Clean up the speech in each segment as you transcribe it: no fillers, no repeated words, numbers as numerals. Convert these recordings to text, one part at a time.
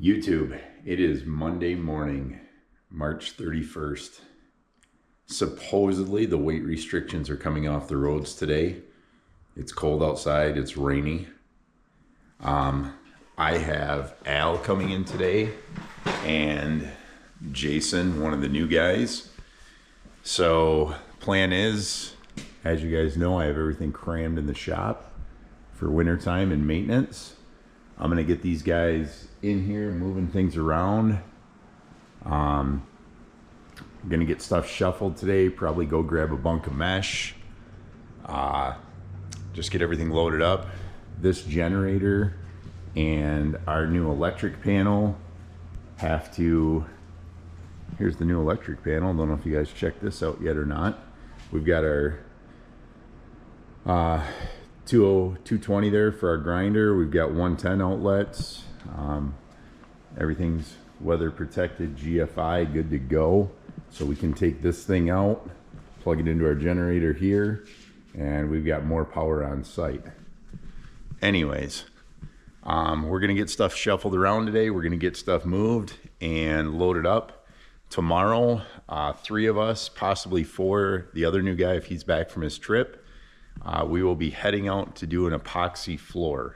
YouTube, it is Monday morning, March 31st. Supposedly the weight restrictions are coming off the roads today. It's cold outside, it's rainy. I have Al coming in today and Jason, one of the new guys. So plan is, as you guys know, I have everything crammed in the shop for wintertime and maintenance. I'm gonna get these guys in here moving things around. I'm gonna get stuff shuffled today, probably go grab a bunk of mesh, just get everything loaded up. This generator and our new electric panel have to, here's the new electric panel. Don't know if you guys checked this out yet or not. We've got our 220 there for our grinder. We've got 110 outlets. Everything's weather protected, GFI, good to go. So we can take this thing out, plug it into our generator here, and we've got more power on site. Anyways, we're gonna get stuff shuffled around today. We're gonna get stuff moved and loaded up. Tomorrow, 3 of us, possibly 4, the other new guy if he's back from his trip, we will be heading out to do an epoxy floor.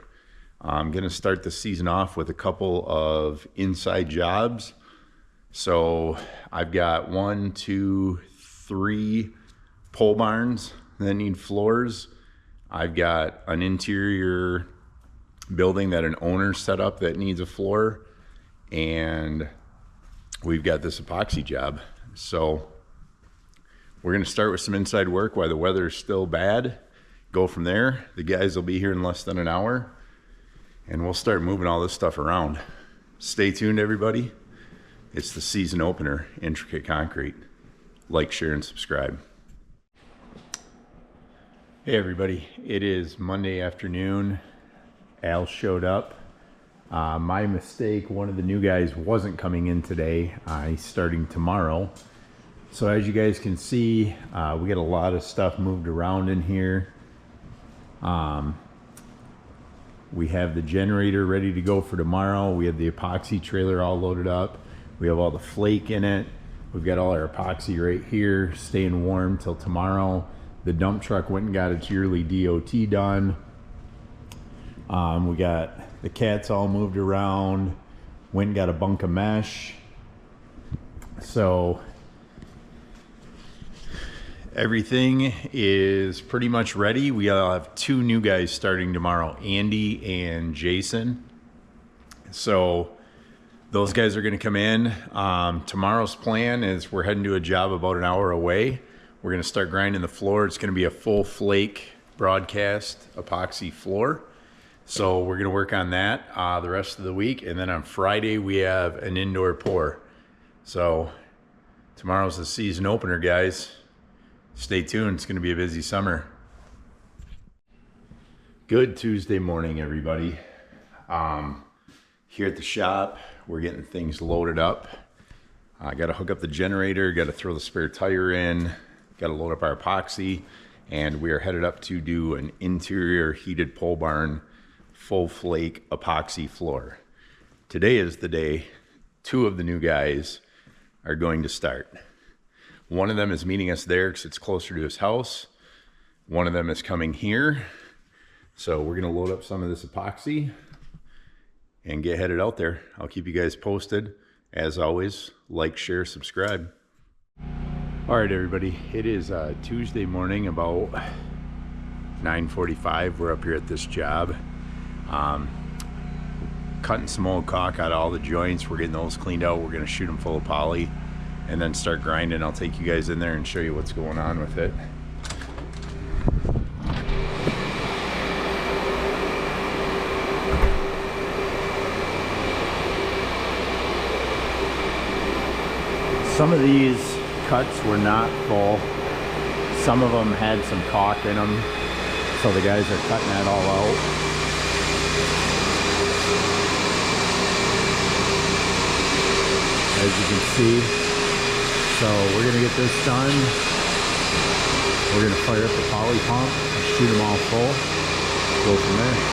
I'm gonna start the season off with a couple of inside jobs. So I've got 1, 2, 3 pole barns that need floors. I've got an interior building that an owner set up that needs a floor. And we've got this epoxy job. So we're gonna start with some inside work while the weather is still bad. Go from there. The guys will be here in less than an hour and we'll start moving all this stuff around. Stay tuned, everybody. It's the season opener, Intricate Concrete. Like, share, and subscribe. Hey everybody, it is Monday afternoon. Al showed up. My mistake, one of the new guys wasn't coming in today. He's starting tomorrow. So as you guys can see, we got a lot of stuff moved around in here. We have the generator ready to go for tomorrow. We have the epoxy trailer all loaded up. We have all the flake in it. We've got all our epoxy right here, staying warm till tomorrow. The dump truck went and got its yearly DOT done. We got the cats all moved around. Went and got a bunk of mesh. So everything is pretty much ready. We have 2 new guys starting tomorrow, Andy and Jason. So those guys are going to come in. Tomorrow's plan is we're heading to a job about an hour away. We're going to start grinding the floor. It's going to be a full flake broadcast epoxy floor. So we're going to work on that the rest of the week. And then on Friday, we have an indoor pour. So tomorrow's the season opener, guys. Stay tuned. It's going to be a busy summer. Good Tuesday morning, everybody. Here at the shop, we're getting things loaded up. I got to hook up the generator, got to throw the spare tire in, got to load up our epoxy, and we are headed up to do an interior heated pole barn full flake epoxy floor. Today is the day 2 of the new guys are going to start. One of them is meeting us there because it's closer to his house. One of them is coming here. So we're going to load up some of this epoxy and get headed out there. I'll keep you guys posted. As always, like, share, subscribe. All right, everybody. It is Tuesday morning, about 9:45. We're up here at this job. Cutting some old caulk out of all the joints. We're getting those cleaned out. We're going to shoot them full of poly and then start grinding. I'll take you guys in there and show you what's going on with it. Some of these cuts were not full. Some of them had some caulk in them. So the guys are cutting that all out. As you can see. So we're gonna get this done. We're gonna fire up the poly pump, shoot them all full, go from there.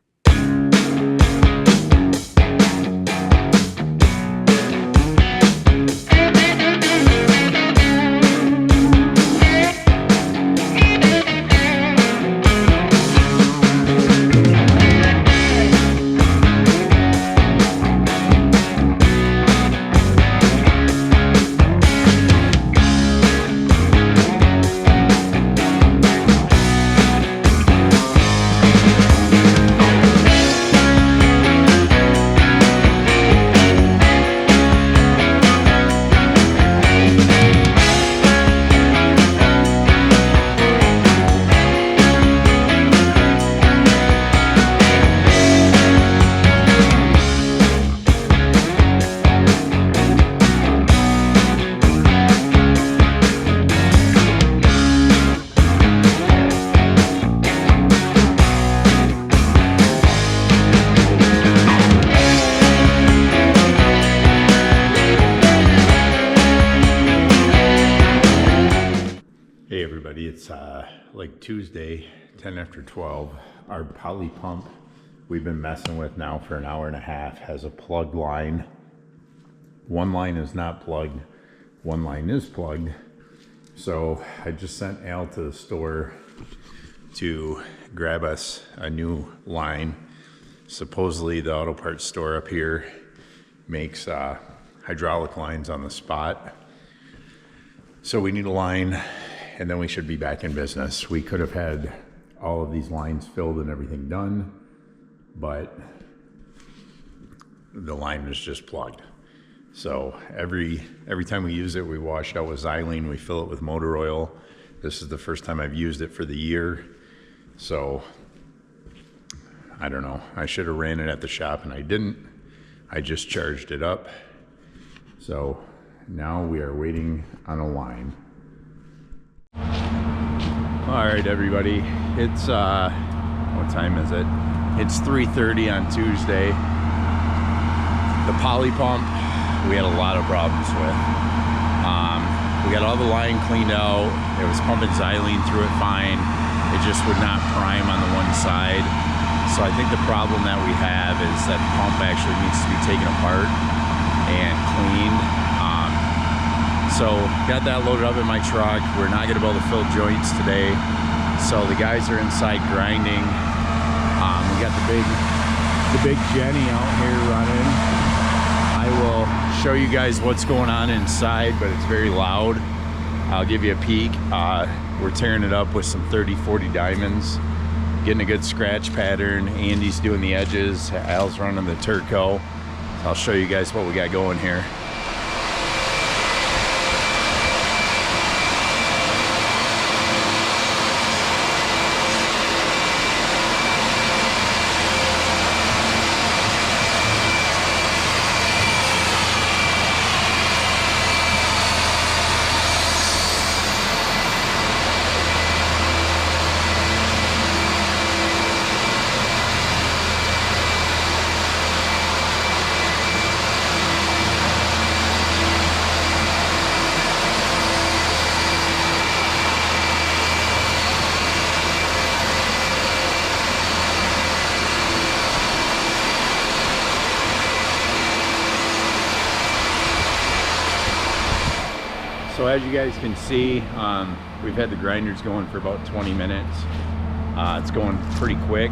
like Tuesday, 10 after 12. Our poly pump we've been messing with now for an hour and a half has a plugged line. One line is not plugged, one line is plugged. So I just sent Al to the store to grab us a new line. Supposedly the auto parts store up here makes hydraulic lines on the spot. So we need a line and then we should be back in business. We could have had all of these lines filled and everything done, but the line is just plugged. So every time we use it, we wash it out with xylene, we fill it with motor oil. This is the first time I've used it for the year. So I don't know, I should have ran it at the shop and I didn't. I just charged it up. So now we are waiting on a line. All right, everybody, it's what time is it? It's 3:30 on Tuesday. The poly pump we had a lot of problems with. We got all the line cleaned out. It was pumping xylene through it fine. It just would not prime on the one side. So I think the problem that we have is that the pump actually needs to be taken apart and cleaned. So got that loaded up in my truck. We're not gonna be able to fill joints today. So the guys are inside grinding. We got the big Jenny out here running. I will show you guys what's going on inside, but it's very loud. I'll give you a peek. We're tearing it up with some 30-40 diamonds, getting a good scratch pattern. Andy's doing the edges, Al's running the Turco. I'll show you guys what we got going here. So as you guys can see, we've had the grinders going for about 20 minutes. It's going pretty quick.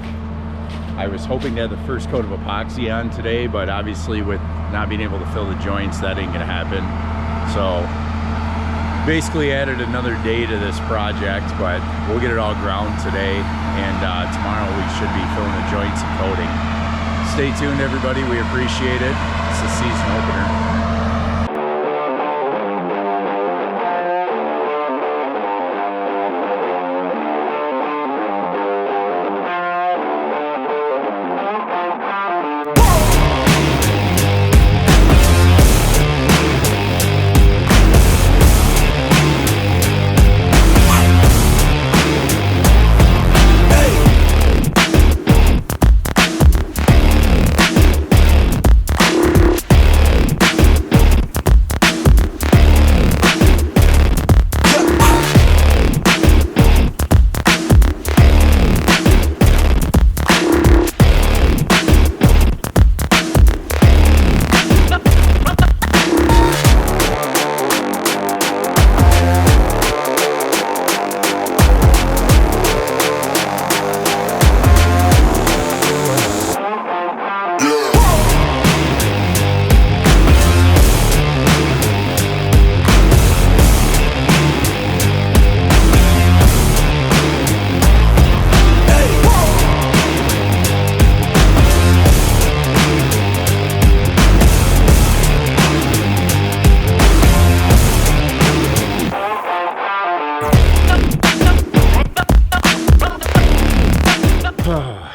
I was hoping to have the first coat of epoxy on today, but obviously with not being able to fill the joints, that ain't gonna happen. So basically added another day to this project, but we'll get it all ground today, and tomorrow we should be filling the joints and coating. Stay tuned, everybody. We appreciate it. It's the season opener.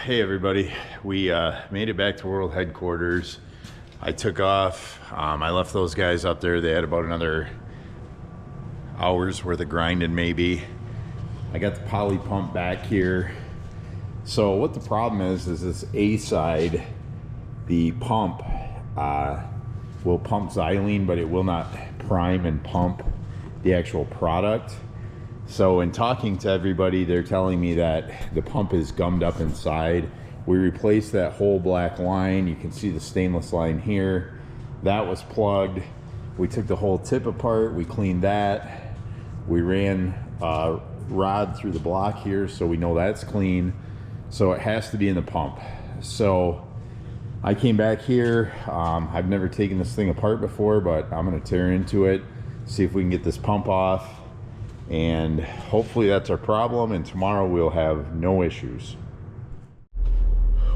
Hey everybody, we made it back to World Headquarters. I took off. I left those guys up there. They had about another hour's worth of grinding maybe. I got the poly pump back here. So what the problem is this A side, the pump will pump xylene, but it will not prime and pump the actual product. So in talking to everybody, they're telling me that the pump is gummed up inside. We replaced that whole black line. You can see the stainless line here. That was plugged. We took the whole tip apart. We cleaned that. We ran a rod through the block here so we know that's clean. So it has to be in the pump. So I came back here. I've never taken this thing apart before, but I'm gonna tear into it, see if we can get this pump off, and hopefully that's our problem, and tomorrow we'll have no issues.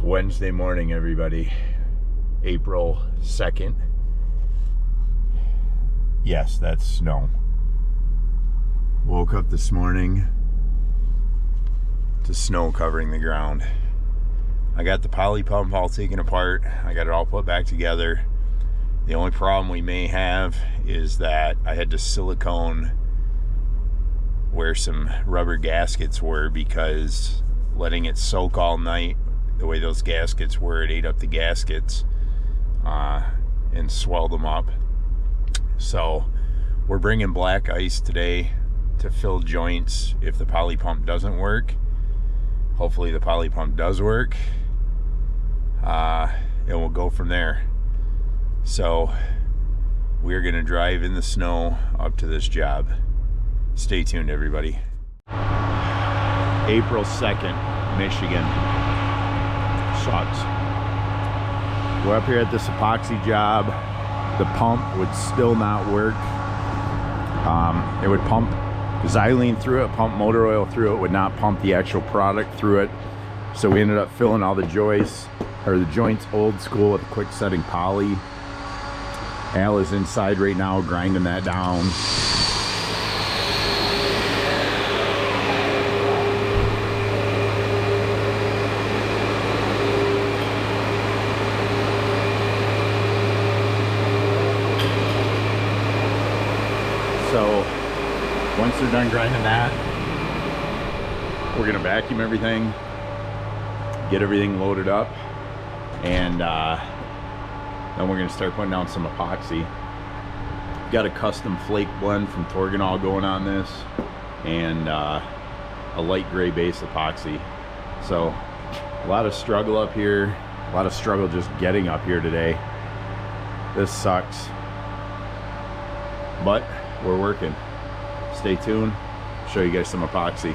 Wednesday morning, everybody. April 2nd. Yes, that's snow. Woke up this morning to snow covering the ground. I got the poly pump all taken apart. I got it all put back together. The only problem we may have is that I had to silicone where some rubber gaskets were, because letting it soak all night the way those gaskets were, it ate up the gaskets and swelled them up. So we're bringing black ice today to fill joints if the poly pump doesn't work. Hopefully the poly pump does work, and we'll go from there. So we're gonna drive in the snow up to this job. Stay tuned, everybody. April 2nd, Michigan. Sucks. We're up here at this epoxy job. The pump would still not work. It would pump xylene through it, pump motor oil through it, would not pump the actual product through it. So we ended up filling all the joints old school with quick setting poly. Al is inside right now grinding that down. So once they're done grinding that, we're gonna vacuum everything, get everything loaded up, and then we're gonna start putting down some epoxy. Got a custom flake blend from Torganol going on this, and a light gray base epoxy. So a lot of struggle up here, a lot of struggle just getting up here today. This sucks, but we're working. Stay tuned, show you guys some epoxy.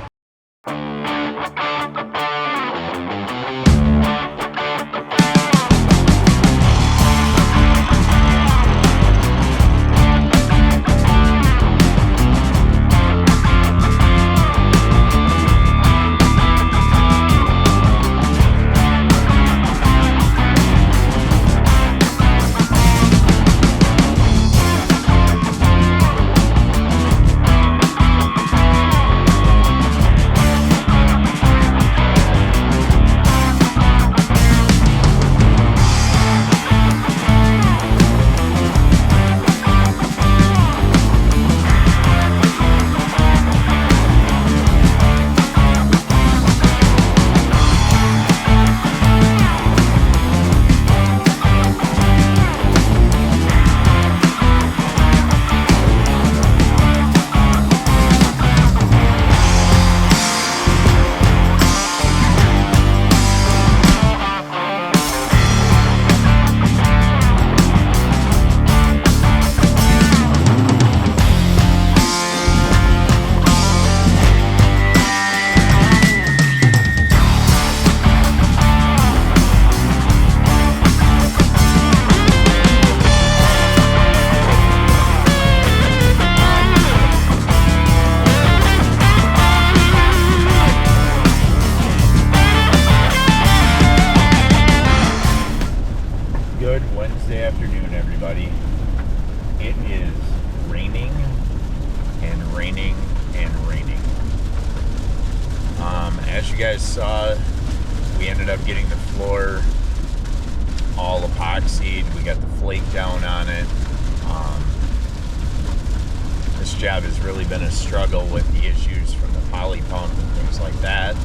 As you guys saw, we ended up getting the floor all epoxied. We got the flake down on it. This job has really been a struggle with the issues from the poly pump and things like that.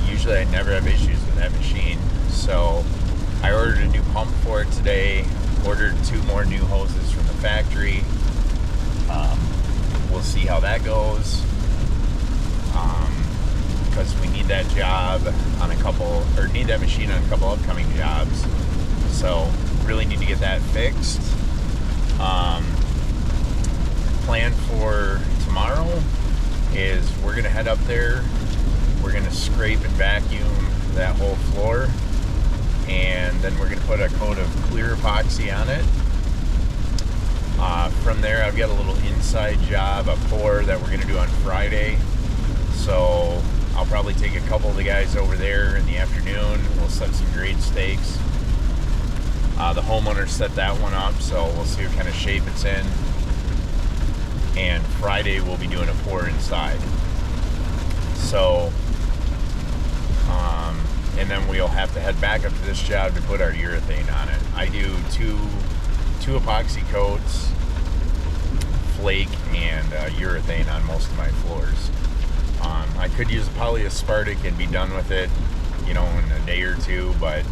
Usually I never have issues with that machine, so I ordered a new pump for it today, ordered 2 more new hoses from the factory. We'll see how that goes. because we need that job on need that machine on a couple upcoming jobs. So really need to get that fixed. Plan for tomorrow is we're gonna head up there. We're gonna scrape and vacuum that whole floor, and then we're gonna put a coat of clear epoxy on it. From there, I've got a little inside job, a pour that we're gonna do on Friday. So I'll probably take a couple of the guys over there in the afternoon. We'll set some grade stakes. The homeowner set that one up, so we'll see what kind of shape it's in. And Friday we'll be doing a pour inside. So, and then we'll have to head back up to this job to put our urethane on it. I do two epoxy coats, flake, and urethane on most of my floors. I could use polyaspartic and be done with it, in a day or two, but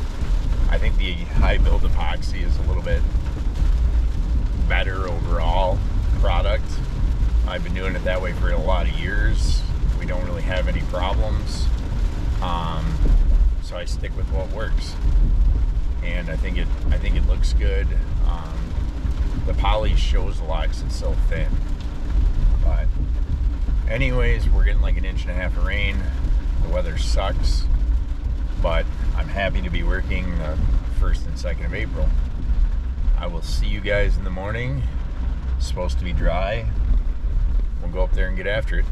I think the high build epoxy is a little bit better overall product. I've been doing it that way for a lot of years. We don't really have any problems, so I stick with what works, and I think it looks good. The poly shows a lot because it's so thin, but anyways, we're getting like 1.5 inches of rain. The weather sucks, but I'm happy to be working the 1st and 2nd of April. I will see you guys in the morning. It's supposed to be dry. We'll go up there and get after it.